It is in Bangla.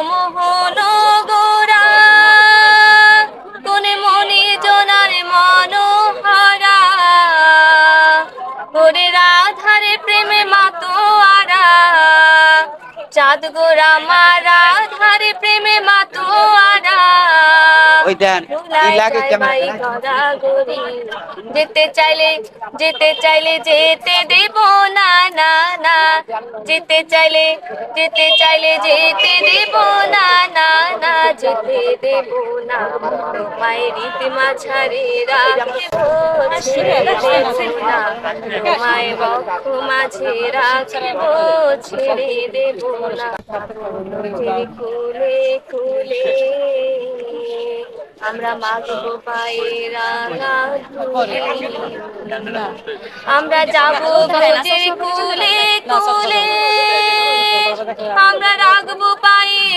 মোহন গোরা কোনে মনি জনার মনোহরা ওরে রাধারে প্রেমে মাতোয়ারা চাঁদ গোরা মা রাধারে প্রেমে মাতোয়ারা ওই দেন এই লাগে গড়াগড়ি যেতে চাইলে যেতে দেব না না না যেতে চাইলে যেতে দেব না না না যেতে দেব না মায়ের রীতি মাঝারে রাখিব ছেড়ে দেব না মায়ের বক্ষ মাঝে রাখিব ছেড়ে দেব না কুলে কুলে আমরা মাগবো পায়ে রাঙা ধুলি আমরা যাবো ব্রজের কুলে কুলে আমরা রাখবো পায়ে